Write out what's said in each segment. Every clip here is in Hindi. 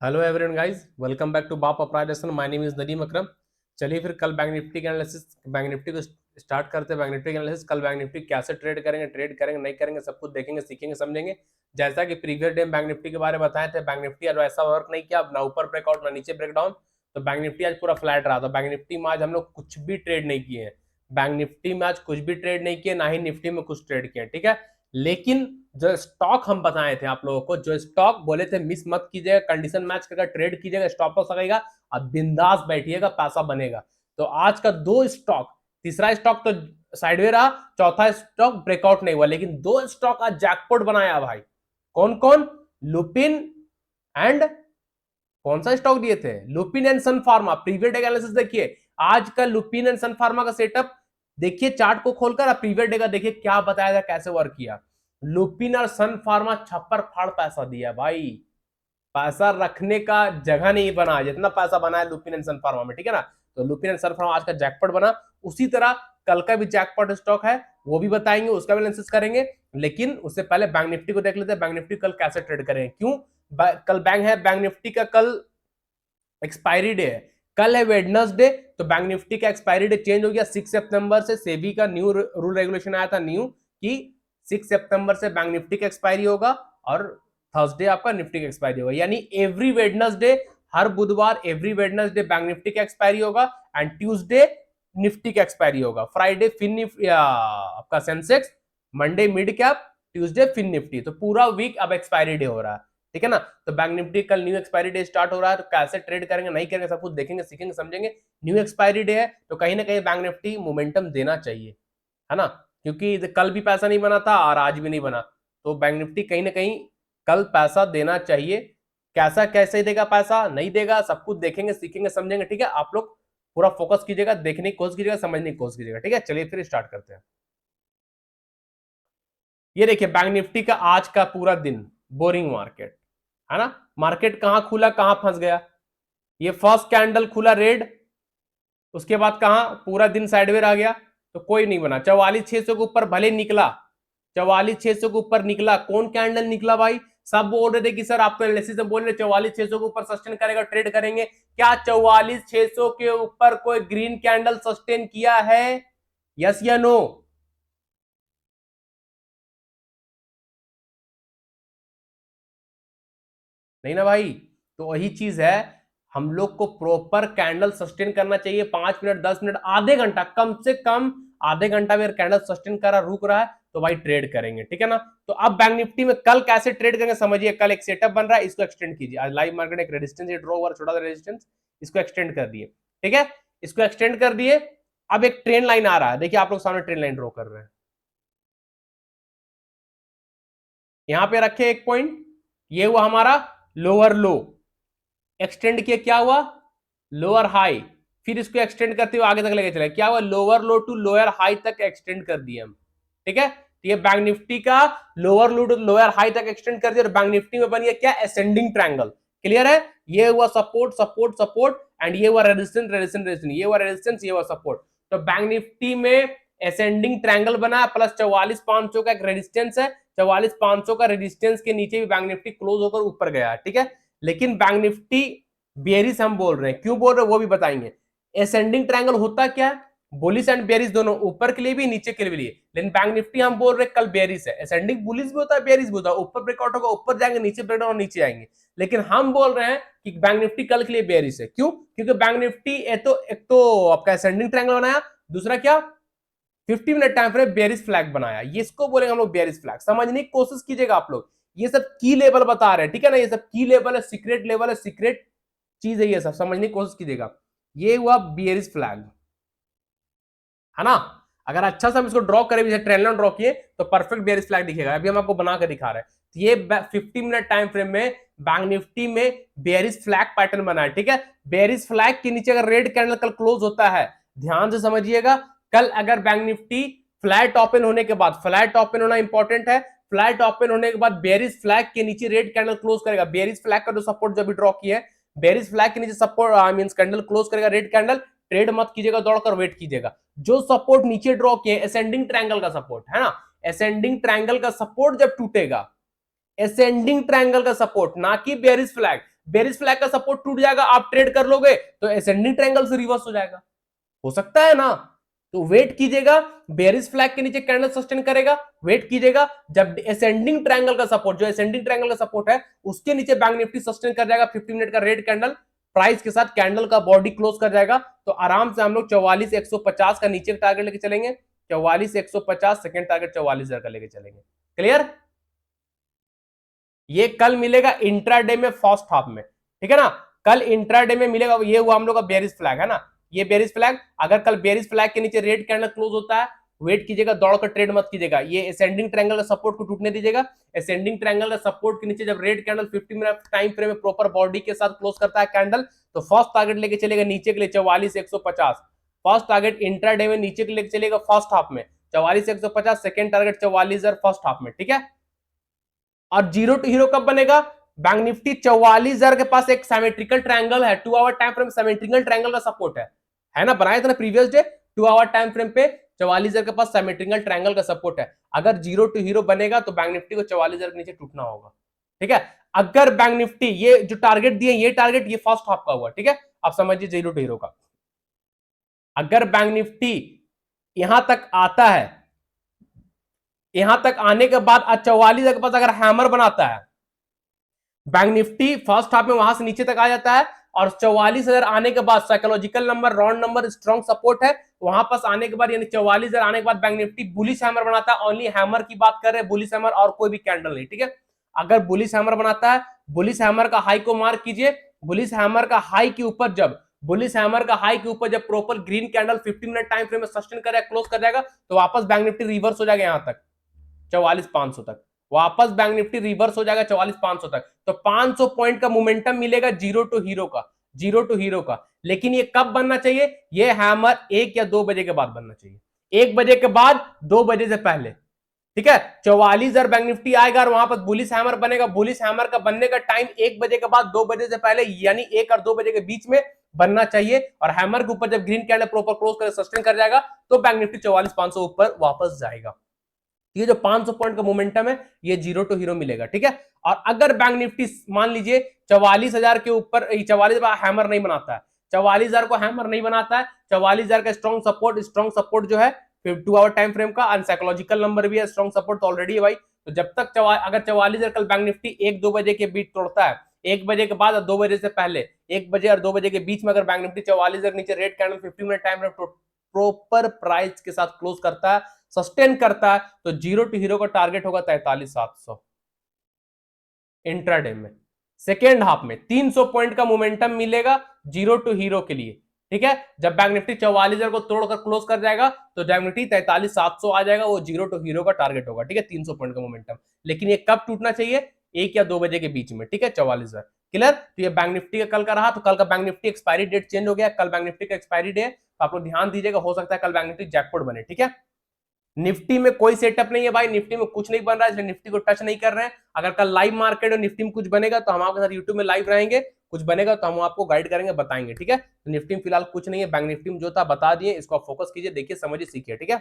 Hello everyone guys, welcome back to बाप अपराइजेशन। My name is Nadeem Akram. चलिए फिर कल बैंक निफ्टी के एनालिसिस, बैंक निफ्टी को स्टार्ट करते हैं। बैंक निफ्टी के एनालिसिस, कल बैंक निफ्टी कैसे ट्रेड करेंगे नहीं करेंगे, सब कुछ देखेंगे, सीखेंगे, समझेंगे। जैसा कि प्रीवियस डे बैंक निफ्टी के बारे में बताए थे, बैंक निफ्टी आज ऐसा वर्क नहीं किया, ना ऊपर ब्रेकआउट ना नीचे ब्रेकडाउन। तो बैंक निफ्टी आज पूरा फ्लैट रहा। तो बैंक निफ्टी में आज हम लोग कुछ भी ट्रेड नहीं किए हैं। बैंक निफ्टी में आज कुछ भी ट्रेड नहीं किए, ना ही निफ्टी में कुछ ट्रेड किए, ठीक है। लेकिन जो स्टॉक हम बताए थे आप लोगों को, जो स्टॉक बोले थे मिस मत कीजिएगा, कंडीशन मैच करके ट्रेड कीजिएगा, स्टॉप लॉस लगेगा और बिंदास बैठिएगा, पैसा बनेगा। तो आज का दो स्टॉक, तीसरा स्टॉक तो साइडवे रहा, चौथा स्टॉक ब्रेकआउट नहीं हुआ, लेकिन दो स्टॉक आज जैकपॉट बनाया भाई। कौन कौन? लुपिन एंड कौन सा स्टॉक दिए थे? Lupin and Sun Pharma. Previous day analysis देखिए, आज का लुपिन एंड सन फार्मा का सेटअप देखिए, चार्ट को खोलकर प्रीवियस डे का देखिए क्या बताया था, कैसे वर्क किया। लुपिन और सन फार्मा छप्पर फाड़ पैसा दिया भाई। पैसा रखने का जगह नहीं बना जितना पैसा बना है लुपिन एंड सन फार्मा में, ठीक है ना। तो लुपिन एंड सन फार्मा आज का जैकपॉट बना। उसी तरह कल का भी जैकपॉट स्टॉक है, वो भी बताएंगे, उसका भी एनालिसिस करेंगे। लेकिन उससे पहले बैंक निफ्टी को देख लेते हैं, बैंक निफ्टी कल कैसे ट्रेड करेंगे। क्यों? कल बैंक है, बैंक निफ्टी का कल एक्सपायरी डे है। कल है वेडनेसडे, तो बैंक निफ्टी का एक्सपायरी डे चेंज हो गया। 6 सितंबर से सेबी का न्यू रूल रेगुलेशन आया था, न्यू कि 6 सितंबर से बैंक निफ्टी का एक्सपायरी होगा और थर्सडे आपका निफ्टी का एक्सपायरी होगा। यानी एवरी वेडनेसडे, हर बुधवार एवरी वेडनेसडे बैंक निफ्टी का एक्सपायरी होगा एंड ट्यूसडे निफ्टी का एक्सपायरी होगा। फ्राइडे फिन आपका Sensex, Monday mid cap, Tuesday fin Nifty. तो पूरा वीक अब एक्सपायरी डे हो रहा है, ठीक है ना। तो बैंक निफ्टी कल न्यू एक्सपायरी डे स्टार्ट हो रहा है, तो कैसे ट्रेड करेंगे नहीं करेंगे सब कुछ देखेंगे, सीखेंगे, समझेंगे। न्यू एक्सपायरी डे है तो कहीं ना कहीं बैंक निफ्टी मोमेंटम देना चाहिए, है ना। क्योंकि कल भी पैसा नहीं बना था और आज भी नहीं बना, तो बैंक निफ्टी कहीं ना कहीं कल पैसा देना चाहिए। कैसा कैसे देगा पैसा, नहीं देगा, सब कुछ देखेंगे, सीखेंगे, समझेंगे, ठीक है। आप लोग पूरा फोकस कीजिएगा, देखने की कोशिश कीजिएगा, समझने की कोशिश कीजिएगा, ठीक है। चलिए फिर स्टार्ट करते हैं। ये देखिए बैंक निफ्टी का आज का पूरा दिन बोरिंग मार्केट, है ना। मार्केट कहां खुला, कहां फंस गया। ये फर्स्ट कैंडल खुला रेड, उसके बाद कहां पूरा दिन साइडवेज आ गया, तो कोई नहीं बना। 44,600 के ऊपर भले निकला, 44,600 के ऊपर निकला। कौन कैंडल निकला भाई? सब बोल रहे थे कि सर आप तो एनालिसिस में बोल रहे 44,600 के ऊपर सस्टेन करेगा, ट्रेड करेंगे। क्या 44,600 के ऊपर कोई ग्रीन कैंडल सस्टेन किया है? यस या नो? नहीं ना भाई। तो वही चीज है, हम लोग को प्रॉपर कैंडल सस्टेन करना चाहिए। 5 मिनट, 10 मिनट, आधे घंटा, कम से कम आधे घंटा में कैंडल सस्टेन कर रहा, रुक रहा है, तो भाई ट्रेड करेंगे, ठीक है ना। तो अब बैंक निफ्टी में कल कैसे ट्रेड करेंगे समझिए। कल एक सेटअप बन रहा है, इसको एक्सटेंड कीजिए। आज लाइव मार्केट एक रेजिस्टेंस ड्रॉ हुआ, छोटा सा रेजिस्टेंस, इसको एक्सटेंड कर दिए, ठीक है। इसको एक्सटेंड कर दिए। अब एक ट्रेन लाइन आ रहा है, देखिए आप लोग सामने ट्रेन लाइन ड्रॉ कर रहे हैं। यहां पे रखे एक पॉइंट, ये हुआ हमारा लोअर लो। एक्सटेंड किया, क्या हुआ? Lower high. फिर इसको एक्सटेंड करते हुए आगे तक लेके चले, क्या हुआ? Lower low to lower high तक एक्सटेंड कर दिए हम, ठीक है। तो ये बैंक निफ्टी का lower low to lower high तक एक्सटेंड कर दिया, और बैंक निफ्टी में बन गया क्या? Ascending triangle. क्लियर है? ये हुआ सपोर्ट सपोर्ट सपोर्ट, एंड ये हुआ रेजिस्टेंस रेजिस्टेंस रेजिस्टेंस, ये हुआ रेजिस्टेंस, ये हुआ सपोर्ट। तो बैंक निफ्टी में असेंडिंग ट्रायंगल बना, प्लस 44,500 का एक रेजिस्टेंस है। 44,500 का रेजिस्टेंस के नीचे भी बैंक निफ्टी क्लोज होकर ऊपर गया, ठीक है। लेकिन बैंक निफ्टी बेरिस हम बोल रहे हैं, क्यों बोल रहे हैं वो भी बताएंगे। असेंडिंग ट्रायंगल होता क्या है? बुलिश एंड बेरिस दोनों, ऊपर के लिए भी नीचे के लिए भी। लेकिन बैंक निफ्टी हम बोल रहे हैं कल बेरिस है। असेंडिंग बुलिश भी होता है, बेरिस भी होता है। ऊपर ब्रेकआउट होगा, ऊपर जाएंगे, नीचे ब्रेकआउट नीचे आएंगे। लेकिन हम बोल रहे हैं कि बैंक निफ्टी कल के लिए बेरिस है। क्यों? क्योंकि बैंक निफ्टी एक तो आपका असेंडिंग ट्रायंगल बनाया, दूसरा क्या? 50 minute time frame berries flag बनाया। ये इसको बोलेंगे हम लोग बेरिस फ्लैग। समझने की कोशिश कीजिएगा आप लोग, ये सब की लेवल बता रहे हैं, ठीक है ना। ये सब की लेवल है, सीक्रेट लेवल है, सीक्रेट चीज है, ये सब समझने की कोशिश कीजिएगा। ये हुआ बेरिस फ्लैग, है ना। अगर अच्छा से हम इसको ड्रॉ करें, जैसे ट्रेंड लाइन ड्रॉ किए, तो परफेक्ट बेरिस फ्लैग दिखेगा। अभी हम आपको बना के दिखा रहे हैं। तो ये 50 मिनट टाइम फ्रेम में बैंक निफ्टी में बेरिस फ्लैग पैटर्न बना है, ठीक है। बेरिस फ्लैग के नीचे अगर रेड कैंडल कल क्लोज होता है, ध्यान से समझिएगा, कल अगर बैंक निफ्टी फ्लैट ओपन होने के बाद, फ्लैट ओपन होना इंपॉर्टेंट है, फ्लैट ओपन होने के बाद बेरिस फ्लैग के नीचे रेड कैंडल क्लोज करेगा। बेरिस फ्लैग का जो सपोर्ट जब भी ड्रॉ किया है, बेरिस फ्लैग के नीचे support I mean candle close करेगा रेड कैंडल, ट्रेड मत कीजिएगा, दौड़कर वेट कीजिएगा। जो सपोर्ट नीचे ड्रॉ किए, असेंडिंग ट्रायंगल का सपोर्ट है ना, असेंडिंग ट्रायंगल का सपोर्ट जब टूटेगा, असेंडिंग ट्रायंगल का सपोर्ट, ना कि बेरिस फ्लैग। बेरिश फ्लैग का सपोर्ट टूट जाएगा, आप ट्रेड कर लोगे तो असेंडिंग ट्रायंगल से रिवर्स हो जाएगा, हो सकता है ना। तो वेट कीजिएगा, बेरिश फ्लैग के नीचे कैंडल सस्टेन करेगा, वेट कीजिएगा, जब असेंडिंग ट्रायंगल का सपोर्ट, जो असेंडिंग ट्रायंगल का सपोर्ट है उसके नीचे बैंक निफ्टी सस्टेन कर जाएगा 50 मिनट का रेड कैंडल प्राइस के साथ, कैंडल का बॉडी क्लोज कर जाएगा, तो आराम से हम लोग 44,150 का नीचे का टारगेट लेके चलेंगे, 44,150 सेकंड टारगेट 44,000 का लेके चलेंगे। क्लियर? ये कल मिलेगा इंट्राडे में फर्स्ट हाफ में, ठीक है ना, कल इंट्राडे में मिलेगा। ये हुआ हम लोग का बेरिश फ्लैग है ना, ये बेरिश फ्लैग, अगर कल बेरिश फ्लैग के नीचे रेड कैंडल क्लोज होता है, वेट कीजिएगा, दौड़कर ट्रेड मत कीजिएगा, ये असेंडिंग ट्रायंगल का सपोर्ट को टूटने दीजिएगा। असेंडिंग ट्रायंगल का सपोर्ट के नीचे जब red candle 50 minute time frame में प्रॉपर बॉडी के साथ क्लोज करता है कैंडल, तो फर्स्ट टारगेट लेके चलेगा नीचे के लिए 44,150, फर्स्ट टारगेट इंट्राडे में नीचे के लेके चलेगा फर्स्ट हाफ में 44,150, सेकंड टारगेट 44,000 फर्स्ट हाफ में, ठीक है। और जीरो टू हीरो कब बनेगा? बैंक निफ्टी 44,000 के पास एक सिमेट्रिकल ट्रायंगल है, 2 hour time frame symmetrical triangle का सपोर्ट है ना, बनाया था ना previous day, 2 hour time frame पे 44,000 के पास सिमेट्रिकल ट्रायंगल का सपोर्ट है। अगर जीरो टू हीरो बनेगा तो बैंक निफ्टी को 44,000 के नीचे टूटना होगा, ठीक है। अगर बैंक निफ्टी ये जो टारगेट दिए, ये टारगेट ये फर्स्ट हाफ का हुआ, ठीक है, आप समझिए जीरो टू हीरो का। अगर बैंक निफ्टी यहां तक आता है, यहां तक आने के बाद 44,000 के पास अगर हैमर बनाता है, बैंक निफ्टी फर्स्ट हाफ में वहां से नीचे तक आ जाता है, और 44,000 आने के बाद psychological number, round number, strong support है, वहां पास आने के बाद यानी 44,000 आने के बाद बैंक निफ्टी बुलिश हैमर बनाता है। ओनली हैमर की बात कर रहे हैं, बुलिश हैमर, और कोई भी कैंडल नहीं, ठीक है। अगर बुलिश हैमर बनाता है, बुलिश हैमर का हाई को मार्क कीजिए, बुलिश हैमर का हाई के ऊपर जब बुलिश हैमर का हाई के ऊपर जब proper green candle 50 minute time frame में सस्टेन करेगा, क्लोज कर जाएगा, तो वापस बैंक निफ्टी रिवर्स हो जाएगा यहां तक 44,500 तक, वापस बैंक निफ्टी रिवर्स हो जाएगा 44,500 तक। तो 500 पॉइंट का मोमेंटम मिलेगा जीरो टू हीरो का, जीरो टू हीरो का। लेकिन ये कब बनना चाहिए? ये हैमर 1 या 2 बजे के बाद बनना चाहिए, 1 बजे के बाद, 2 बजे से पहले, ठीक है। 44,000 बैंक निफ्टी आएगा और वहां पर बुलिश हैमर बनेगा, बुलिश हैमर का बनने का टाइम 1 बजे के बाद, 2 बजे से पहले, यानी 1 और 2 बजे के बीच में बनना चाहिए। और हैमर के ऊपर जब ग्रीन कैंडल प्रॉपर क्लोज कर सस्टेन कर जाएगा, तो बैंक निफ्टी 44,500 ऊपर वापस जाएगा। ये जो 500 पॉइंट का मोमेंटम है, ये जीरो टू हीरो मिलेगा, ठीक है। और अगर बैंक निफ्टी मान लीजिए 44,000 के ऊपर, 44,000 हैमर नहीं बनाता है, 44,000 को हैमर नहीं बनाता है, 44,000 का स्ट्रॉन्ग सपोर्ट जो है 2 आवर टाइम फ्रेम का, अनसाइकोलॉजिकल नंबर भी है, स्ट्रॉन्ग सपोर्ट तो ऑलरेडी है भाई। तो जब तक अगर 44,000 कल बैंक निफ्टी 1-2 बजे के बीच तोड़ता है, 1 बजे के बाद और 2 बजे से पहले, 1 बजे और 2 बजे के बीच में अगर बैंक निफ्टी 44,000 नीचे red candle 50 minute time frame proper price के साथ क्लोज करता है, सस्टेन करता है, तो जीरो टू हीरो का टारगेट होगा 43,700 इंट्राडे में। सेकेंड हाफ में 300 पॉइंट का मोमेंटम मिलेगा जीरो टू हीरो के लिए, ठीक है। जब बैंक निफ्टी 44,000 को तोड़कर क्लोज कर जाएगा, तो बैंक निफ्टी 43,700 आ जाएगा, वो जीरो टू हीरो का टारगेट होगा, ठीक है, 300 पॉइंट का मोमेंटम। लेकिन ये कब टूटना चाहिए? 1 या 2 बजे के बीच में, ठीक है, 44,000। क्लियर? तो ये बैंक निफ्टी का कल का रहा। तो कल का bank Nifty expiry date change हो गया, कल बैंक निफ्टी का एक्सपायरी डे, तो आप लोग ध्यान दीजिएगा, हो सकता है कल बैंक निफ्टी जैकपॉट बने, ठीक है। निफ्टी में कोई सेटअप नहीं है भाई, निफ्टी में कुछ नहीं बन रहा है, इसलिए निफ्टी को टच नहीं कर रहे हैं। अगर कल लाइव मार्केट और निफ्टी में कुछ बनेगा तो हम आपके साथ यूट्यूब में लाइव रहेंगे, कुछ बनेगा तो हम आपको गाइड करेंगे, बताएंगे, ठीक है। तो निफ्टी में फिलहाल कुछ नहीं है, बैंक निफ्टी में जो था बता दिए, इसको आप फोकस कीजिए, देखिए, समझिए, सीखिए, ठीक है।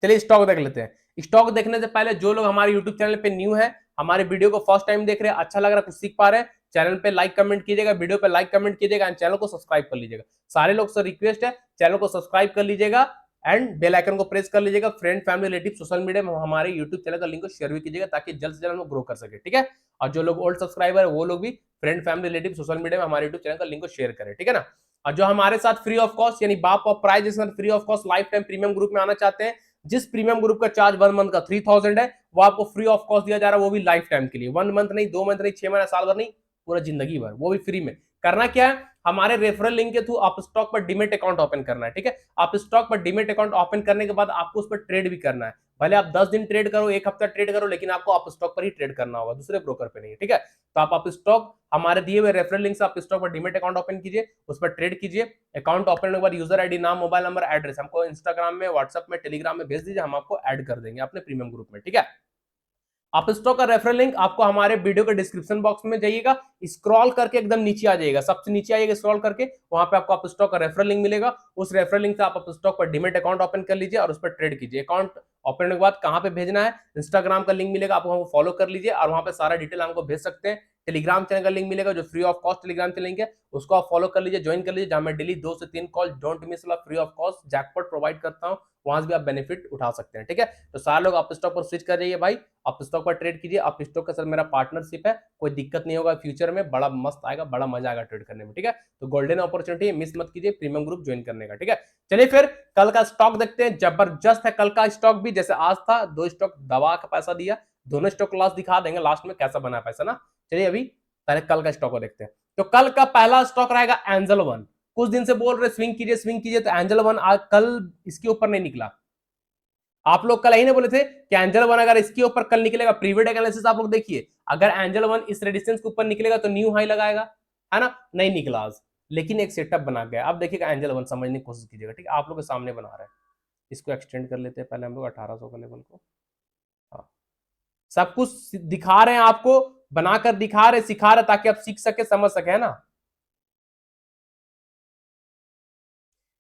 चलिए स्टॉक देख लेते हैं। स्टॉक देखने से पहले जो लोग हमारे यूट्यूब चैनल पे न्यू है, हमारे वीडियो को फर्स्ट टाइम देख रहे हैं, अच्छा लग रहा है, कुछ सीख पा रहे हैं, चैनल पे लाइक कमेंट कीजिएगा, वीडियो पे लाइक कमेंट कीजिएगा, एंड चैनल को सब्सक्राइब कर लीजिएगा। सारे लोग से रिक्वेस्ट है, चैनल को सब्सक्राइब कर लीजिएगा एंड बेल आइकन को प्रेस कर लीजिएगा। Friend, family, relative, social media में हमारे यूट्यूब चैनल का लिंक को शेयर भी कीजिएगा, ताकि जल्द से जल्द हम ग्रो कर सके, ठीक है। और जो लोग ओल्ड सब्सक्राइबर है, वो लोग भी friend, family, relative, social media में हमारे यूट्यूब चैनल का लिंक को शेयर करें, ठीक है ना। और जो हमारे साथ फ्री ऑफ कॉस्ट यानी बाप of price free of cost lifetime premium group में आना चाहते हैं, जिस प्रीमियम ग्रुप का चार्ज 1 मंथ का 3,000 है, वो आपको फ्री ऑफ कॉस्ट दिया जा रहा है, वो भी लाइफ टाइम के लिए, 1 मंथ नहीं, 2 मंथ नहीं, 6 महीना, साल भर नहीं, पूरा जिंदगी भर, वो भी फ्री में। करना क्या है? हमारे रेफरल लिंक के थ्रू आप स्टॉक पर डीमेट अकाउंट ओपन करना है, ठीक है। आप स्टॉक पर डीमेट अकाउंट ओपन करने के बाद आपको उस पर ट्रेड भी करना है, भले आप 10 दिन ट्रेड करो, 1 हफ्ता ट्रेड करो, लेकिन आपको आप स्टॉक पर ही ट्रेड करना होगा, दूसरे ब्रोकर पे नहीं, ठीक है। तो आप स्टॉक हमारे दिए हुए रेफरल लिंक से आप स्टॉक पर डीमेट अकाउंट ओपन कीजिए, उस पर ट्रेड कीजिए। अकाउंट ओपन होने के बाद यूजर आईडी, नाम, मोबाइल नंबर, एड्रेस हमको इंस्टाग्राम में, व्हाट्सएप में, टेलीग्राम में भेज दीजिए, हम आपको ऐड कर देंगे अपने प्रीमियम ग्रुप में, ठीक है। आप स्टॉक का रेफरल लिंक आपको हमारे वीडियो के डिस्क्रिप्शन बॉक्स में जाइएगा, स्क्रॉल करके एकदम नीचे आ जाइएगा, सबसे नीचे आइएगा स्क्रॉल करके, वहां पे आपको आप स्टॉक का रेफरल लिंक मिलेगा। उस रेफरल लिंक से आप स्टॉक पर डीमेट अकाउंट ओपन कर लीजिए और उस पर ट्रेड कीजिए। अकाउंट ओपन होने के बाद कहां पे भेजना है? इंस्टाग्राम का लिंक मिलेगा, आप वहां फॉलो कर लीजिए और वहां पे सारा डिटेल हमको भेज सकते हैं, टेलीग्राम चैनल का लिंक मिलेगा जो free of cost Telegram channel है, उसको आप फॉलो कर लीजिए, ज्वाइन कर लीजिए, जहां मैं डेली 2 से 3 कॉल डोंट मिस वाला free of cost jackpot provide करता हूं, वहां से भी आप बेनिफिट उठा सकते हैं। ठीक है, तो सारे लोग आप स्टॉक पर स्विच कर जाइए भाई, आप स्टॉक पर ट्रेड कीजिए, आप स्टॉक के साथ मेरा पार्टनरशिप है, कोई दिक्कत नहीं होगा, फ्यूचर में बड़ा मस्त आएगा, बड़ा मजा आएगा ट्रेड करने में। ठीक है, तो गोल्डन अपॉर्चुनिटी मिस मत कीजिए प्रीमियम ग्रुप ज्वाइन करने का। ठीक है, चलिए फिर कल का स्टॉक देखते हैं, जबरदस्त है कल का स्टॉक भी, जैसे आज था 2 स्टॉक दबा का पैसा दिया, दोनों स्टॉक लॉस दिखा देंगे लास्ट में कैसा बना पैसा ना। चलिए अभी पहले कल का स्टॉक को देखते हैं। तो कल का पहला स्टॉक रहेगा एंजल वन। कुछ दिन से बोल रहे स्विंग कीजिए, तो एंजल वन आज कल इसके ऊपर नहीं निकला। आप लोग कल ही नहीं बोले थे कि एंजल वन अगर इसके ऊपर कल निकलेगा, प्रीवियस एनालिसिस आप लोग देखिए, अगर एंजल वन इस रेजिस्टेंस के ऊपर निकलेगा तो न्यू हाई लगाएगा, है ना, नहीं निकला आज, लेकिन एक सेटअप बना गया। अब देखिएगा एंजल वन समझने की कोशिश कीजिएगा। ठीक है, आप लोग के सामने बना रहे हैं, इसको एक्सटेंड कर लेते हैं पहले हम लोग 1800 का लेवल को। हाँ, सब कुछ दिखा रहे हैं आपको, बनाकर दिखा रहे, सिखा रहे, ताकि आप सीख सके, समझ सके, है ना।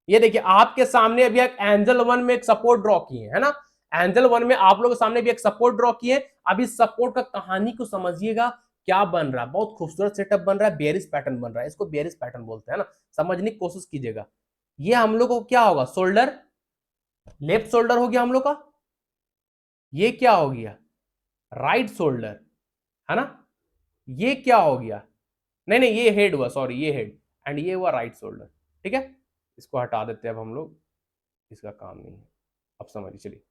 ये देखिए आपके सामने अभी एक एंजल वन में एक सपोर्ट ड्रॉ किए है ना, एंजल वन में आप लोगों के सामने भी एक सपोर्ट ड्रॉ किए। अब इस सपोर्ट का कहानी को समझिएगा, क्या बन रहा है, बहुत खूबसूरत सेटअप बन रहा है, बेयरिश पैटर्न बन रहा है, इसको बेयरिश पैटर्न बोलते हैं ना, समझने की कोशिश कीजिएगा। ये हम लोग को क्या होगा, शोल्डर, लेफ्ट शोल्डर हो गया हम लोग का, ये क्या हो गया, राइट शोल्डर, है ना, ये क्या हो गया, नहीं नहीं ये हेड हुआ, सॉरी ये हेड, एंड ये हुआ राइट शोल्डर। ठीक है, इसको हटा देते हैं अब हम लोग, इसका काम नहीं है, अब समझिए। चलिए,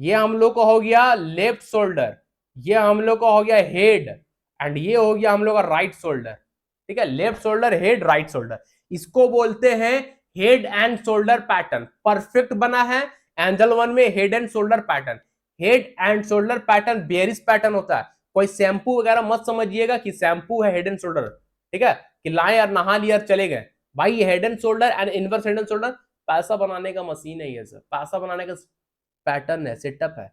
ये हम लोग को हो गया लेफ्ट शोल्डर, ये हम लोग को हो गया हेड, एंड ये हो गया हम लोग का राइट शोल्डर। ठीक है, left shoulder, head, right shoulder, इसको बोलते हैं head and shoulder pattern. Perfect बना है एंजल वन में head and shoulder pattern. Head and shoulder pattern bearish pattern होता है, कोई शैम्पू वगैरह मत समझिएगा कि शैम्पू है हेड एंड शोल्डर। ठीक है, कि लाए और नहा लिया और चले गए, भाई ये head and shoulder and inverse head and shoulder पैसा बनाने का मशीन है, ये सर पैसा बनाने का पैटर्न है, सेटअप है,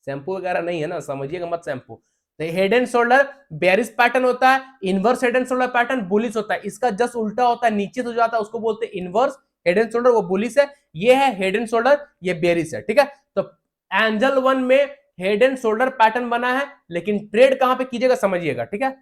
शैम्पू वगैरह नहीं है ना, समझिएगा मत शैम्पू। तो head and shoulder bearish pattern होता है, inverse head and shoulder pattern bullish होता है, इसका जस्ट उल्टा होता है, नीचे से जाता है, उसको बोलते हैं इनवर्स हेड एंड शोल्डर, वो बुलिश है, ये है हेड एंड शोल्डर, ये बेयरिश है। ठीक है, तो एंजल वन में हेड एंड शोल्डर पैटर्न बना है, लेकिन ट्रेड कहां पे कीजिएगा समझिएगा। ठीक है,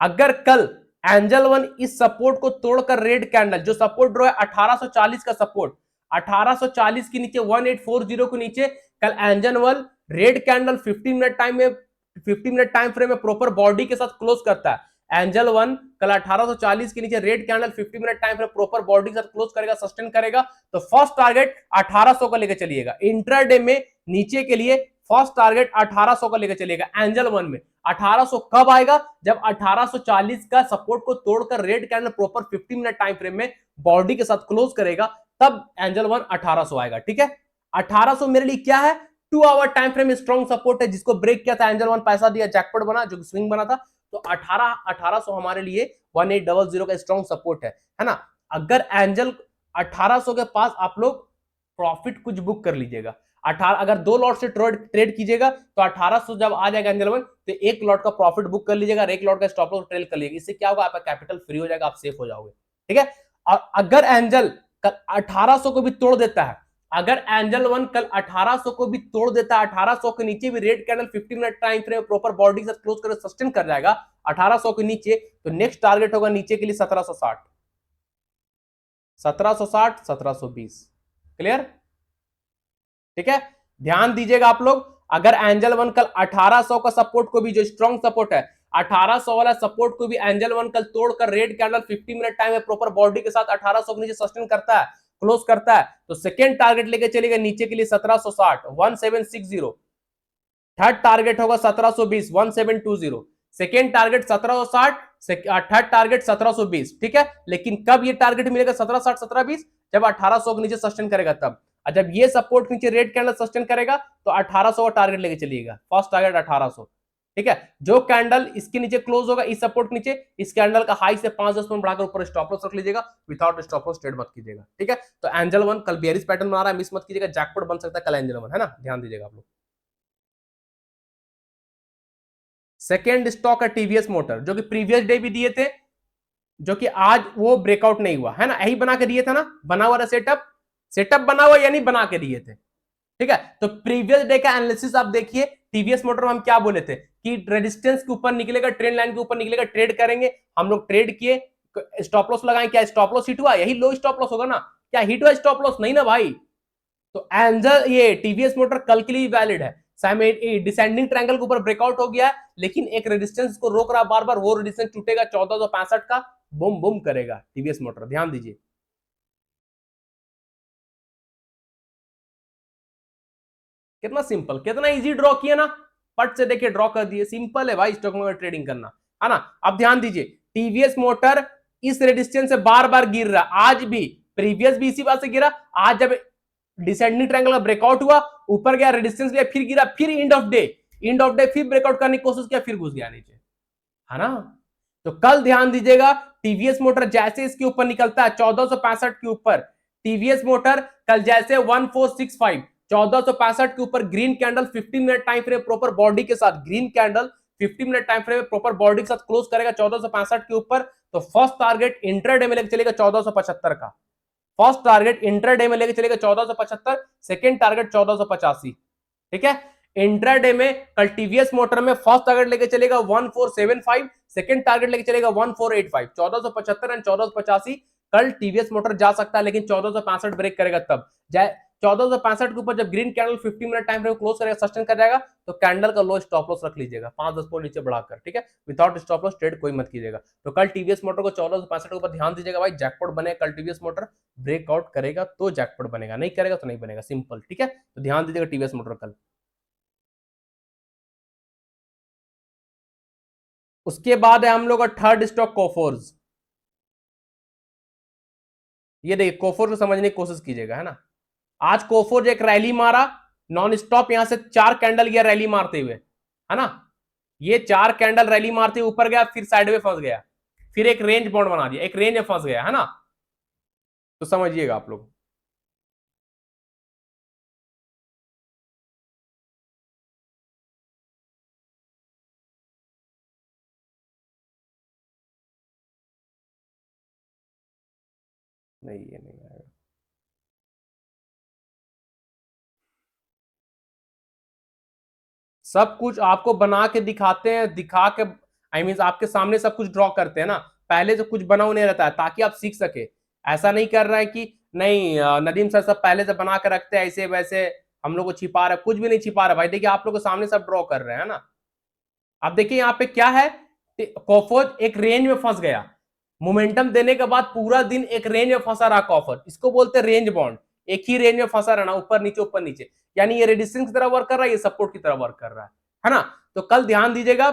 अगर कल एंजल वन इस सपोर्ट को तोड़कर रेड कैंडल, जो सपोर्ट ड्रॉ है 1840 का सपोर्ट, 1840 के नीचे 1840 के नीचे कल angel one red candle 15 minute time में, 15 मिनट टाइम फ्रेम में प्रॉपर बॉडी के साथ क्लोज करता है। एंजल वन कल 1840 के नीचे red candle 50 minute time frame proper body के साथ क्लोज करेगा, सस्टेन करेगा, तो फर्स्ट टारगेट 1800 का लेकर चलिएगा। इंट्राडे में नीचे के लिए फर्स्ट टारगेट 1800 का लेकर चलिएगा एंजल वन में। 1800 कब आएगा, जब 1840 का सपोर्ट को तोड़कर red candle proper 50 minute time frame में बॉडी के साथ क्लोज करेगा, तब एंजल वन 1800 आएगा। ठीक है, 1800 मेरे लिए क्या है, 2 hour time frame strong support है, जिसको ब्रेक किया था एंजल वन, पैसा दिया, जैकपॉट बना, जो स्विंग बना था, तो 1800 हमारे लिए 1800 का स्ट्रॉन्ग सपोर्ट है ना। अगर एंजल 1800 के पास आप लोग प्रॉफिट कुछ बुक कर लीजिएगा, 18 अगर 2 लॉट से ट्रेड कीजिएगा तो 1800 जब आ जाएगा एंजल वन, तो 1 लॉट का प्रॉफिट बुक कर लीजिएगा, 1 लॉट का स्टॉप लॉस ट्रेल कर लीजिएगा। इससे क्या होगा, आपका कैपिटल फ्री हो जाएगा, आप सेफ हो जाओगे। ठीक है, और अगर एंजल कल 1800 को भी तोड़ देता है, अगर एंजल वन कल 1800 को भी तोड़ देता है, 1800 के नीचे भी red candle 50 minute time frame proper body से क्लोज कर सस्टेन कर जाएगा 1800 के नीचे, तो नेक्स्ट टारगेट होगा नीचे के लिए 1760, 1760, 1720। क्लियर? ठीक है, ध्यान दीजिएगा आप लोग, अगर एंजल वन कल 1800 का सपोर्ट को भी, जो स्ट्रॉन्ग सपोर्ट है 1800 वाला सपोर्ट को भी एंजल वन कल तोड़कर रेड कैंडल 50 मिनट टाइम में प्रॉपर बॉडी के साथ 1800 के नीचे सस्टेन करता है, क्लोज करता है, तो सेकेंड टारगेट लेके चलेगा नीचे के लिए 1760, 1760। थर्ड टारगेट होगा 1720, 1720। Second target 1760, third target 1720। ठीक है, लेकिन कब ये टारगेट मिलेगा 1760, 1720, जब 1800 के नीचे सस्टेन करेगा तब। और जब ये सपोर्ट नीचे रेड कैंडल सस्टेन करेगा तो 1800 का टारगेट लेके चलिएगा, फर्स्ट टारगेट 1800। ठीक है, जो कैंडल इसके नीचे क्लोज होगा, इस सपोर्ट नीचे, इस कैंडल का हाई से 5-10 पॉइंट बढ़ाकर ऊपर स्टॉप लॉस रख लीजिएगा, विदाउट स्टॉप लॉस ट्रेड मत कीजिएगा। ठीक है, तो एंजल वन कल बेयरिश पैटर्न बना रहा है, मिस मत कीजिएगा, जैकपॉट बन सकता है कल एंजल वन, है ना, ध्यान दीजिएगा आप लोग। सेकेंड स्टॉक है टीवीएस मोटर, जो कि प्रीवियस डे भी दिए थे, जो कि आज वो ब्रेकआउट नहीं हुआ है ना, यही बना के दिए थे ना, बना हुआ सेटअप बना हुआ यानी बना के दिए थे। ठीक है, तो प्रीवियस डे का एनालिसिस आप देखिए, टीवीएस मोटर में हम क्या बोले थे कि रेजिस्टेंस के ऊपर निकलेगा, ट्रेंड लाइन के ऊपर निकलेगा, ट्रेड करेंगे। हम लोग ट्रेड किए, स्टॉप लॉस लगाए, क्या स्टॉप लॉस हिट हुआ? यही लो स्टॉप लॉस होगा ना। क्या हिट हुआ स्टॉप लॉस? नहीं ना भाई। तो एंजल ये टीवीएस मोटर कल के लिए वैलिड है। डिसेंडिंग ट्रायंगल के ऊपर ब्रेकआउट हो गया है, लेकिन एक रेजिस्टेंस को रोक रहा बार बार, वो रेजिस्टेंस टूटेगा 1465 का, बूम बूम करेगा टीवीएस मोटर, ध्यान दीजिए। कितना सिंपल, कितना इजी ड्रॉ किया ना, पट से देखिए ड्रॉ कर दिए। सिंपल है भाई स्टॉक मार्केट ट्रेडिंग करना, है ना। अब ध्यान दीजिए, टीवीएस मोटर इस रेजिस्टेंस से बार बार गिर रहा, आज भी, प्रीवियस भी इसी बात से गिरा। आज जब डिसेंडिंग ट्रायंगल का ब्रेकआउट हुआ, ऊपर गया, रेजिस्टेंस गया, फिर गिरा, फिर एंड ऑफ डे फिर ब्रेकआउट करने की कोशिश किया, फिर घुस गया नीचे, है ना। तो कल ध्यान दीजिएगा, टीवीएस मोटर जैसे इसके ऊपर निकलता है 1465 के ऊपर, टीवीएस मोटर कल जैसे 1465 1465 के ऊपर green candle 15 minute time frame proper body के साथ, green candle 15 minute time frame proper body के साथ क्लोज करेगा 1465 के ऊपर, तो फर्स्ट टारगेट इंट्राडे में लेकर चलेगा 1475 का। फर्स्ट टारगेट इंट्राडे में लेकर चलेगा 1475, सेकंड टारगेट 1485। ठीक है। इंट्राडे में कल टीवीएस मोटर में फर्स्ट टारगेट लेके चलेगा 1475, सेकंड टारगेट लेके चलेगा 1485, 1475 एंड 1485। कल टीवीएस मोटर जा सकता है, लेकिन 1465 ब्रेक करेगा तब जाए। 1465 के ऊपर जब green candle 50 minute time frame close करेगा, सस्टेन कर जाएगा, तो कैंडल का लो स्टॉप लॉस रख लीजिएगा 5-10 पॉइंट नीचे बढ़ाकर। ठीक है, विदाउट स्टॉप लॉस ट्रेड कोई मत कीजिएगा। तो कल टीवीएस मोटर को 1465 के ऊपर ध्यान दीजिएगा भाई, जैकपॉट बनेगा कल। टीवीएस मोटर ब्रेकआउट करेगा तो जैकपॉट बनेगा, नहीं करेगा तो नहीं बनेगा, सिंपल। ठीक है, तो ध्यान दीजिएगा टीवीएस मोटर कल। उसके बाद है हम लोग का थर्ड स्टॉक कोफोर्स। ये देखिए कोफोर्स को समझने की कोशिश कीजिएगा, है ना। आज कोफोर्स एक रैली मारा नॉन स्टॉप, यहां से 4 कैंडल गया रैली मारते हुए, है ना। ये 4 कैंडल रैली मारते हुए ऊपर गया, फिर साइड में फंस गया, फिर एक रेंज बॉन्ड बना दिया, एक रेंज में फंस गया, है ना। तो समझिएगा आप लोग। नहीं, ये नहीं आएगा। सब कुछ आपको बना के दिखाते हैं, दिखा के आई मीन आपके सामने सब कुछ ड्रॉ करते हैं ना, पहले से कुछ बना नहीं रहता है ताकि आप सीख सके। ऐसा नहीं कर रहा है कि नहीं नदीम सर सब पहले से बना के रखते हैं ऐसे वैसे, हम लोग को छिपा रहा है, कुछ भी नहीं छिपा रहा भाई। देखिए आप लोग के सामने सब ड्रॉ कर रहे हैं ना। अब देखिए यहाँ पे क्या है, कॉफर एक रेंज में फंस गया, मोमेंटम देने के बाद पूरा दिन एक रेंज में फंसा रहा कॉफर, इसको बोलते हैं रेंज बॉन्ड। एक ही रेंज में फंसा रहना, ऊपर नीचे, यानी ये रेजिस्टेंस की तरह वर्क कर रहा है, ये सपोर्ट की तरह वर्क कर रहा है ना। तो कल ध्यान दीजिएगा,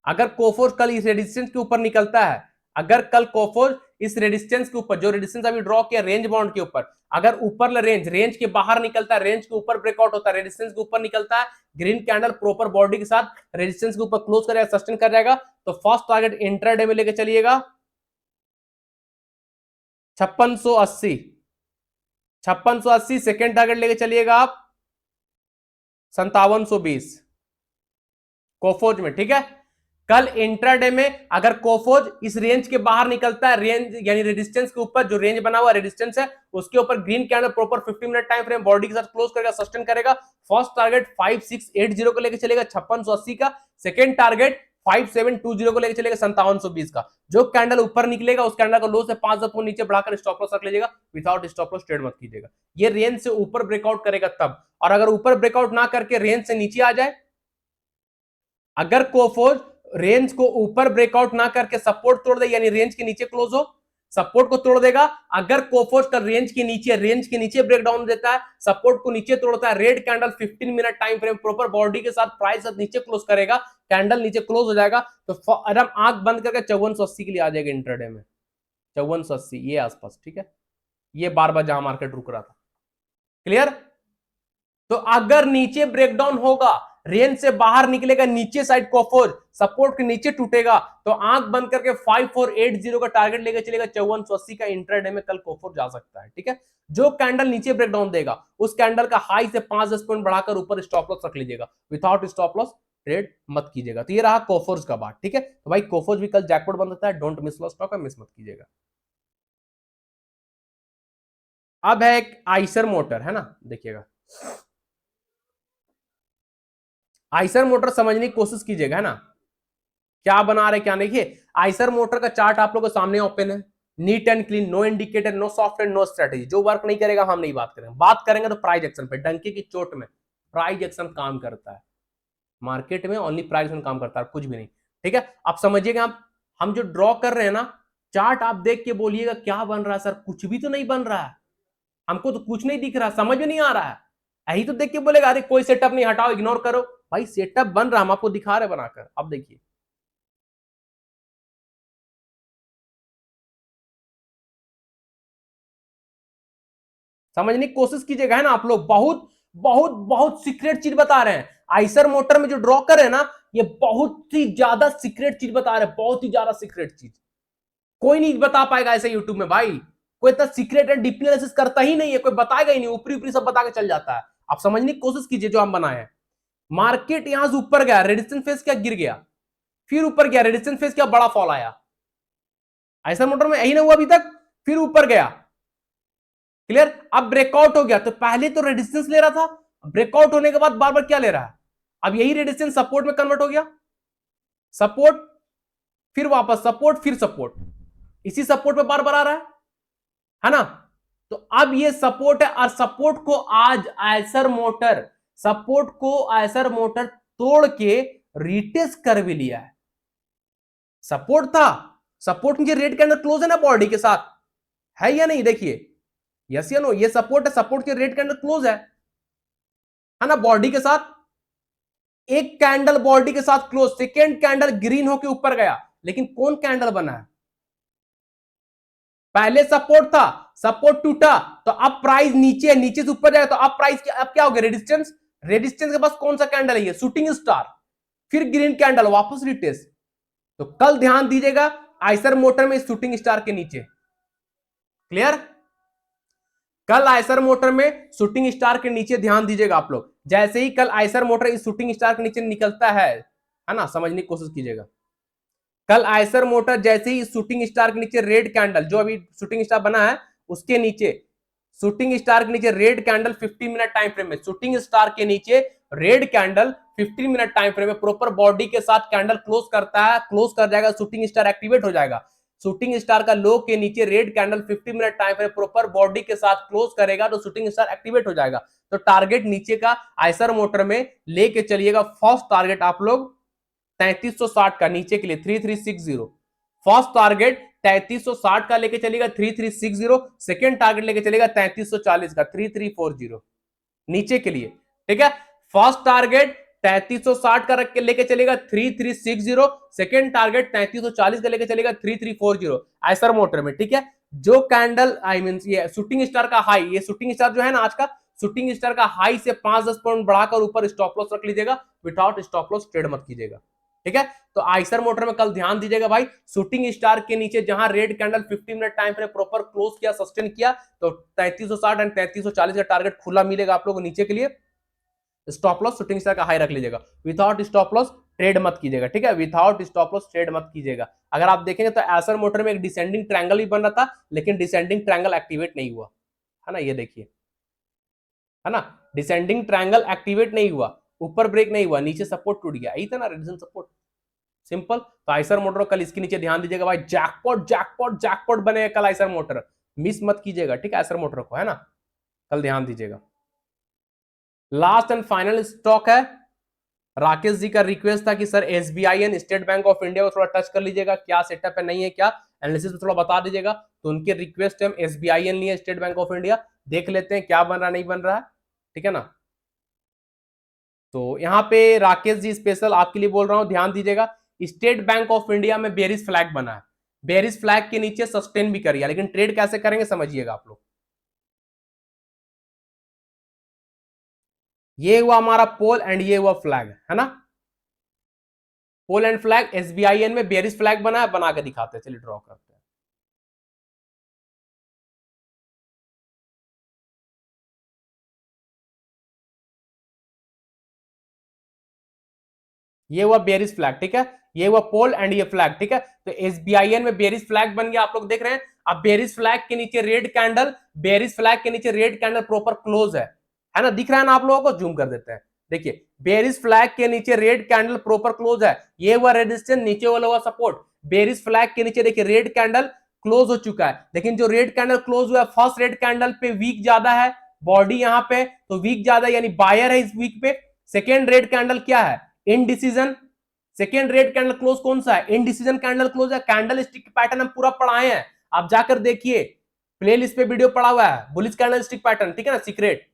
अगर कोफोर्स कल इस रेजिस्टेंस के ऊपर निकलता है, अगर कल कोफोर्स इस रेजिस्टेंस के ऊपर, जो रेजिस्टेंस अभी ड्रॉ किया रेंज बाउंड के ऊपर, अगर ऊपर रेंज के बाहर निकलता है, रेंज के ऊपर ब्रेकआउट होता है, रेजिस्टेंस के ऊपर निकलता है, ग्रीन कैंडल प्रॉपर बॉडी के साथ रेजिस्टेंस के ऊपर क्लोज करेगा, सस्टेन कर जाएगा, तो फर्स्ट टारगेट इंट्राडे में लेके चलिएगा 5680, 5680। सेकेंड टारगेट लेके चलिएगा आप 5720 कोफोज में। ठीक है, कल इंट्राडे में अगर कोफोज इस रेंज के बाहर निकलता है, रेंज यानी रेजिस्टेंस के ऊपर, जो रेंज बना हुआ रेजिस्टेंस है उसके ऊपर green candle proper 50 minute time frame body के साथ क्लोज करेगा, सस्टेन करेगा, फर्स्ट टारगेट 5680 को लेकर चलेगा 5680 का, सेकेंड टारगेट 5720 को लेकर चलेगा 5720 का। जो कैंडल ऊपर निकलेगा उस कैंडल का लो से 5 पॉइंट नीचे बढ़ाकर स्टॉप लॉस रख लीजिएगा, विदाउट स्टॉप लॉस ट्रेड मत कीजिएगा। ये रेंज से ऊपर ब्रेकआउट करेगा तब, और अगर ऊपर ब्रेकआउट ना करके रेंज से नीचे आ जाए, अगर कोफोज रेंज को ऊपर ब्रेकआउट ना करके सपोर्ट तोड़ दे, यानी रेंज के नीचे क्लोज हो, सपोर्ट को तोड़ देगा। अगर कोफोज का रेंज के नीचे ब्रेकडाउन देता है, सपोर्ट को नीचे तोड़ता है, red candle 15 minute time frame proper body के साथ प्राइस नीचे क्लोज करेगा, कैंडल नीचे क्लोज हो जाएगा, तो एकदम आंख बंद करके 5480 के लिए आ जाएगा इंट्राडे में, 5480 ये आसपास। ठीक है, ये बार बार जहां मार्केट रुक रहा था, क्लियर। तो अगर नीचे ब्रेकडाउन होगा, रेंज से बाहर निकलेगा, नीचे साइड कोफोज सपोर्ट के नीचे टूटेगा, तो आंख बंद करके 5480 का टारगेट लेकर चलेगा 5480 का। इंट्राडे में कल कोफोज जा सकता है। ठीक है, जो कैंडल नीचे ब्रेकडाउन देगा उस कैंडल का हाई से 5-10 पॉइंट बढ़ाकर ऊपर स्टॉप लॉस रख लीजिएगा, विदाउट स्टॉप लॉस ट्रेड मत कीजिएगा। तो ये रहा कोफोर्स का बात। ठीक है, तो भाई कोफोर्स भी कल जैकपॉट बन सकता है, don't miss loss stock, miss मत कीजिएगा। अब है एक आइसर मोटर, है ना, देखिएगा आइसर मोटर समझने की कोशिश कीजिएगा, है ना, क्या बना रहे क्या नहीं। देखिए आइसर मोटर का चार्ट आप लोगों के सामने ओपन है, neat and clean, no indicator, no software, no strategy. जो वर्क नहीं करेगा हम नहीं बात करेंगे तो प्राइस एक्शन पे, डंकी की चोट में प्राइस एक्शन काम करता है मार्केट में, ओनली प्राइस एक्शन काम करता है, कुछ भी नहीं। ठीक है, आप समझिएगा, आप हम जो ड्रॉ कर रहे हैं ना चार्ट, आप देख के बोलिएगा क्या बन रहा है सर, कुछ भी तो नहीं बन रहा है, हमको तो कुछ नहीं दिख रहा, समझ में नहीं आ रहा है। यही तो देख के बोलेगा अरे कोई सेटअप नहीं, हटाओ, इग्नोर करो। भाई सेटअप बन रहा, हम आपको दिखा रहे बनाकर, अब देखिए। समझने की कोशिश कीजिएगा, है ना आप लोग, बहुत बहुत बहुत सीक्रेट चीज बता रहे हैं। आइसर मोटर में जो ड्रॉ कर रहे हैं ना, ये बहुत ही ज्यादा सीक्रेट चीज बता रहे हैं, बहुत ही ज्यादा सीक्रेट चीज, कोई नहीं बता पाएगा ऐसे यूट्यूब में भाई। कोई इतना सीक्रेट एंड डीप एनालिसिस करता ही नहीं है, कोई बताएगा ही नहीं, ऊपरी ऊपरी सब बता के चल जाता है। आप समझने की कोशिश कीजिए जो हम बनाए हैं। मार्केट यहां से ऊपर गया, रेजिस्टेंस फेस क्या गिर गया, फिर ऊपर गया, रेजिस्टेंस फेस क्या बड़ा फॉल आया। आइसर मोटर में यही ना हुआ अभी तक, फिर ऊपर गया, क्लियर। अब ब्रेकआउट हो गया, तो पहले तो रेजिस्टेंस ले रहा था, ब्रेकआउट होने के बाद बार बार क्या ले रहा है, अब यही रेजिस्टेंस सपोर्ट में कन्वर्ट हो गया, सपोर्ट, फिर वापस सपोर्ट, फिर सपोर्ट, इसी सपोर्ट पे बार बार आ रहा है ना। तो अब ये सपोर्ट है, और सपोर्ट को आज आइसर मोटर, सपोर्ट को आइसर मोटर तोड़ के रिटेस्ट कर भी लिया है। सपोर्ट था, सपोर्ट के रेड कैंडल क्लोज है ना बॉडी के साथ, है या नहीं, देखिए, यस या नो, ये सपोर्ट है, सपोर्ट के रेड कैंडल क्लोज है ना बॉडी के साथ। एक कैंडल बॉडी के साथ क्लोज, सेकेंड कैंडल ग्रीन होके ऊपर गया, लेकिन कौन कैंडल बना है, पहले सपोर्ट था, सपोर्ट टूटा, तो अब प्राइस नीचे, नीचे से ऊपर जाएगा, तो अब प्राइस अब क्या हो गया, रेजिस्टेंस, रेजिस्टेंस के पास कौन सा कैंडल है, ये शूटिंग स्टार, फिर ग्रीन कैंडल, वापस रिटेस्ट। तो कल ध्यान दीजिएगा आइसर मोटर में शूटिंग स्टार के नीचे, क्लियर। कल आइसर मोटर में शूटिंग स्टार के नीचे ध्यान दीजिएगा आप लोग, जैसे ही कल आइसर मोटर इस शूटिंग स्टार के नीचे निकलता है ना, समझने की कोशिश कीजिएगा। कल आइसर मोटर जैसे ही शूटिंग स्टार के नीचे रेड कैंडल, जो अभी शूटिंग स्टार बना है उसके नीचे, शूटिंग स्टार के नीचे red candle 15 minute time frame में, शूटिंग स्टार के नीचे red candle 15 minute time frame में प्रॉपर बॉडी के साथ कैंडल क्लोज करता है, क्लोज कर जाएगा, शूटिंग स्टार एक्टिवेट हो जाएगा। शूटिंग स्टार का लो के नीचे red candle 15 minute time frame proper body के साथ क्लोज करेगा, तो शूटिंग स्टार एक्टिवेट हो जाएगा। तो टारगेट नीचे का आइसर मोटर में लेके चलिएगा, फर्स्ट टारगेट आप लोग 3360 का नीचे के लिए 3360, फर्स्ट टारगेट 3360 का लेके चलेगा 3360, सेकेंड टारगेट लेके चलेगा 3340 का 3340 नीचे के लिए, ठीक है। फर्स्ट टारगेट 3360 का रख के लेके चलेगा 3360, सेकेंड टारगेट 3340 का लेके चलेगा 3340 आइसर मोटर में, ठीक है। जो कैंडल आई मीन ये शूटिंग स्टार का हाई, ये शूटिंग स्टार जो है ना आज का, शूटिंग स्टार का हाई से 5-10 पॉइंट बढ़ाकर ऊपर स्टॉप लॉस रख लीजिएगा, विदाउट स्टॉप लॉस ट्रेड मत कीजिएगा, ठीक है। तो आइसर मोटर में कल ध्यान दीजिएगा भाई, शूटिंग स्टार के नीचे जहां red candle 15 minute time frame proper close किया, सस्टेन किया, तो 3360 एंड 3340 का टारगेट खुला मिलेगा आप लोगों को नीचे के लिए। स्टॉप लॉस शूटिंग स्टार का हाई रख लीजिएगा, विदाउट स्टॉप लॉस ट्रेड मत कीजिएगा, ठीक है, विदाउट स्टॉप लॉस ट्रेड मत कीजिएगा। अगर आप देखेंगे तो आइसर मोटर में एक डिसेंडिंग ट्रायंगल भी बन रहा था, लेकिन डिसेंडिंग ट्रायंगल एक्टिवेट नहीं हुआ, है ना, ये देखिए, है ना, डिसेंडिंग ट्रायंगल एक्टिवेट नहीं हुआ, ऊपर ब्रेक नहीं हुआ, नीचे सपोर्ट टूट गया, यही था ना रेजिस्टेंस सपोर्ट, सिंपल। तो आइसर मोटर कल इसके नीचे ध्यान दीजिएगा भाई, जैकपॉट जैकपॉट जैकपॉट बनेगा कल आइसर मोटर, मिस मत कीजिएगा, ठीक है, आइसर मोटर को, है ना, कल ध्यान दीजिएगा। लास्ट एंड फाइनल स्टॉक है, राकेश जी का रिक्वेस्ट था कि sir SBI and state Bank of India को थोड़ा टच कर लीजिएगा, क्या सेटअप है नहीं है, क्या एनालिसिस में थोड़ा बता दीजिएगा। तो उनके रिक्वेस्ट है, एसबीआई एन लिए स्टेट बैंक ऑफ इंडिया, देख लेते हैं क्या बन रहा नहीं बन रहा है, ठीक है ना। तो यहाँ पे राकेश जी स्पेशल आपके लिए बोल रहा हूं, ध्यान दीजिएगा, स्टेट बैंक ऑफ इंडिया में बेरिश फ्लैग बना है, बेरिश फ्लैग के नीचे सस्टेन भी करिए, लेकिन ट्रेड कैसे करेंगे समझिएगा आप लोग। ये हुआ हमारा पोल एंड ये हुआ फ्लैग, है ना, पोल एंड फ्लैग, एसबीआईएन में बेरिश फ्लैग बना है, बना के दिखाते हैं, चलिए ड्रॉ करते हैं। ये हुआ बेरिश फ्लैग, ठीक है, ये हुआ पोल एंड ये फ्लैग, ठीक है। तो एसबीआईएन में बेरिश फ्लैग बन गया, आप लोग देख रहे हैं। अब बेरिश फ्लैग के नीचे रेड कैंडल, बेरिश फ्लैग के नीचे रेड कैंडल प्रॉपर क्लोज है ना, दिख रहा है ना आप लोगों को, जूम कर देते हैं, देखिए बेरिस फ्लैग के नीचे रेड कैंडल प्रॉपर क्लोज है, ये हुआ रेजिस्टेंस, नीचे वाला हुआ सपोर्ट। बेरिस फ्लैग के नीचे देखिए रेड कैंडल क्लोज हो चुका है, लेकिन जो रेड कैंडल क्लोज हुआ है फर्स्ट रेड कैंडल पे वीक ज्यादा है, बॉडी यहां पे तो वीक ज्यादा यानी बायर है इस वीक पे। सेकेंड रेड कैंडल क्या है, indecision. Second red candle close कौन सा है, इनडिसीजन कैंडल क्लोज है। कैंडल स्टिक पैटर्न हम पूरा पढ़ाए हैं, आप जाकर देखिए, प्लेलिस्ट पे वीडियो पड़ा हुआ है, बुलिश कैंडल स्टिक पैटर्न, ठीक है ना, सीक्रेट।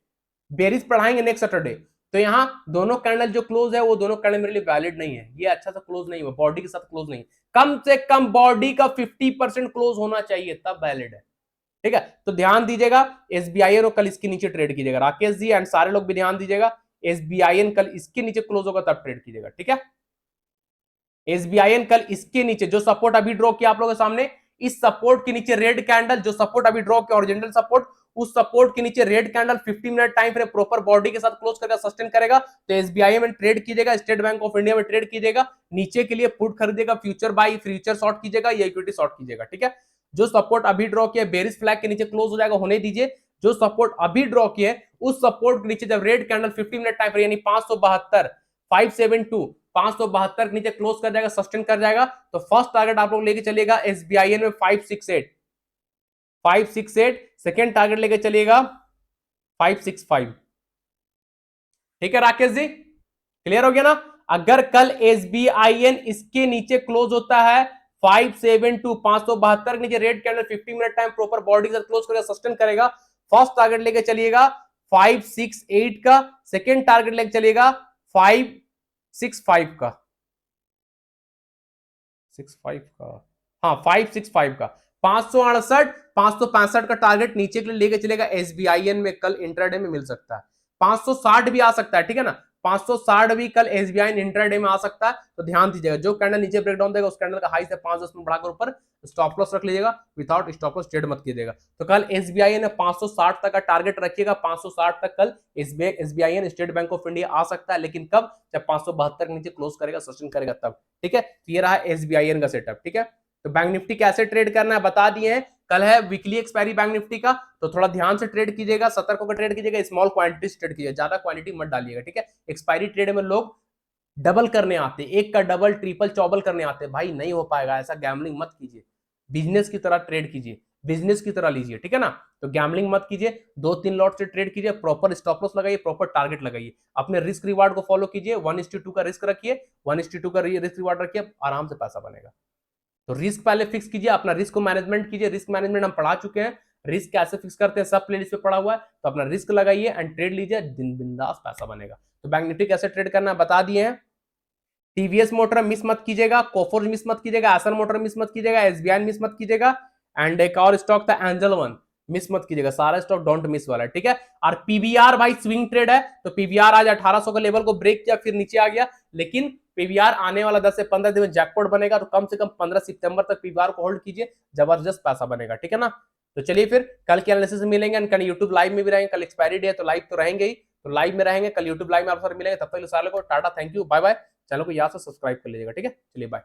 बेरिस पढ़ाएंगे नेक्स्ट सैटरडे। तो यहां दोनों कैंडल जो क्लोज है वो दोनों कैंडल मेरे लिए वैलिड नहीं है, ये अच्छा सा क्लोज नहीं हुआ, बॉडी के साथ क्लोज नहीं, कम से कम बॉडी का 50% क्लोज होना चाहिए तब वैलिड है, ठीक है। तो ध्यान दीजिएगा, एसबीआईएन कल इसके नीचे ट्रेड कीजिएगा, राकेश जी एंड सारे लोग भी ध्यान दीजिएगा, एसबीआईएन कल इसके नीचे क्लोज होगा तब ट्रेड कीजिएगा, ठीक है। एसबीआईएन कल इसके नीचे जो सपोर्ट अभी ड्रॉ किया आप लोगों के सामने, इस सपोर्ट के नीचे रेड कैंडल, जो सपोर्ट अभी ड्रॉ किया ओरिजिनल सपोर्ट, उस सपोर्ट के नीचे red candle 50 minute time frame proper body के साथ क्लोज करके सस्टेन करेगा तो एसबीआई में ट्रेड कीजिएगा, स्टेट बैंक ऑफ इंडिया में ट्रेड कीजिएगा, नीचे के लिए पुट खरीदेगा, फ्यूचर बाई फ्यूचर शॉर्ट कीजिएगा या इक्विटी शॉर्ट कीजिएगा, ठीक है। जो सपोर्ट अभी ड्रॉ किया बेरिस फ्लैग के नीचे क्लोज हो जाएगा, होने दीजिए। जो सपोर्ट अभी ड्रॉ किए उस सपोर्ट के नीचे जब red candle 50 minute time frame यानी 572 572 572 के नीचे क्लोज कर जाएगा, सस्टेन कर जाएगा, तो फर्स्ट टारगेट आप लोग लेके चलिएगा एसबीआईएन में 568 सेकेंड टारगेट लेके चलिएगा 565, ठीक है राकेश जी, क्लियर हो गया ना। अगर कल एसबीआईएन इसके नीचे क्लोज होता है 572 572 के नीचे red candle 50 minute time proper body से क्लोज करेगा, सस्टेन करेगा, फर्स्ट टारगेट लेके चलिएगा 568 का, सेकेंड टारगेट लेके चलिएगा 565 का, 65 का, हाँ 565 का, 568 565 का टारगेट नीचे के लिए लेके चलेगा एसबीआईएन में, कल इंट्राडे में मिल सकता है, 560 भी आ सकता है, ठीक है ना, 560 भी कल एसबीआई इंट्राडे में आ सकता है। तो ध्यान दीजिएगा, जो कैंडल नीचे ब्रेकडाउन देगा उस कैंडल का हाई से 5-10 मिनट बढ़ाकर ऊपर स्टॉप लॉस रख लीजिएगा, विदाउट स्टॉप लॉस ट्रेड मत कीजिएगा। तो कल एसबीआई ने 560 तक का टारगेट रखिएगा, 560 तक कल SBI State Bank of India आ सकता है, लेकिन कब, जब 572 के नीचे क्लोज करेगा, सस्टेन करेगा तब, ठीक है। तो ये रहा एसबीआई का सेटअप, ठीक है। तो बैंक निफ्टी कैसे ट्रेड करना है बता दिए हैं, कल है वीकली एक्सपायरी बैंक निफ्टी का, तो थोड़ा ध्यान से ट्रेड कीजिएगा, सतर्क होकर ट्रेड कीजिएगा, स्मॉल क्वांटिटी ट्रेड कीजिएगा, ज्यादा क्वांटिटी मत डालिएगा, ठीक है। एक्सपायरी ट्रेड में लोग डबल करने आते, एक का डबल ट्रिपल चौबल करने आते, भाई नहीं हो पाएगा, ऐसा गैम्बलिंग मत कीजिए, बिजनेस की तरह ट्रेड कीजिए, बिजनेस की तरह लीजिए, ठीक है ना। तो गैम्बलिंग मत कीजिए, 2-3 लॉट से ट्रेड कीजिए, प्रॉपर स्टॉप लॉस लगाइए, प्रॉपर टारगेट लगाइए, अपने रिस्क रिवार्ड को फॉलो कीजिए, 1:2 का रिस्क रखिए, 1:2 का रिस्क रिवार्ड रखिए, आराम से पैसा बनेगा। तो रिस्क पहले फिक्स कीजिए, अपना रिस्क को मैनेजमेंट कीजिए, रिस्क मैनेजमेंट हम पढ़ा चुके हैं, रिस्क कैसे फिक्स करते हैं सब प्लेलिस्ट पे पड़ा हुआ है, तो अपना रिस्क लगाइए एंड ट्रेड लीजिए, दिन बिंदास पैसा बनेगा। तो बैंक निफ्टी कैसे ट्रेड करना है बता दिए हैं। टीवीएस मोटर मिस मत कीजिएगा, कोफोर्ज मिस मत कीजिएगा, एसर मोटर मिस मत कीजिएगा, एसबीआई मिस मत कीजिएगा, एंड एक और स्टॉक था एंजल वन, मिस मत कीजिएगा, सारा स्टॉक डोंट मिस वाला है, ठीक है। और पीवीआर भाई स्विंग ट्रेड है, तो पीवीआर आज 1800 का लेवल को ब्रेक किया, फिर नीचे आ गया, लेकिन पीवीआर आने वाला 10 से 15 दिन में जैकपॉट बनेगा, तो कम से कम 15 सितंबर तक पीवीआर को होल्ड कीजिए, जबरदस्त पैसा बनेगा, ठीक है ना। तो चलिए फिर कल के एनालिसिस में मिलेंगे, कल यूट्यूब लाइव में भी रहेंगे, कल एक्सपायरी डे है तो लाइव तो रहेंगे ही, तो लाइव में रहेंगे, कल यूट्यूब लाइव में आप सारे मिलेंगे, तब तक सारे को tata, thank you, bye bye, channel को यहाँ से सब्सक्राइब कर लीजिएगा, ठीक है, चलिए बाय।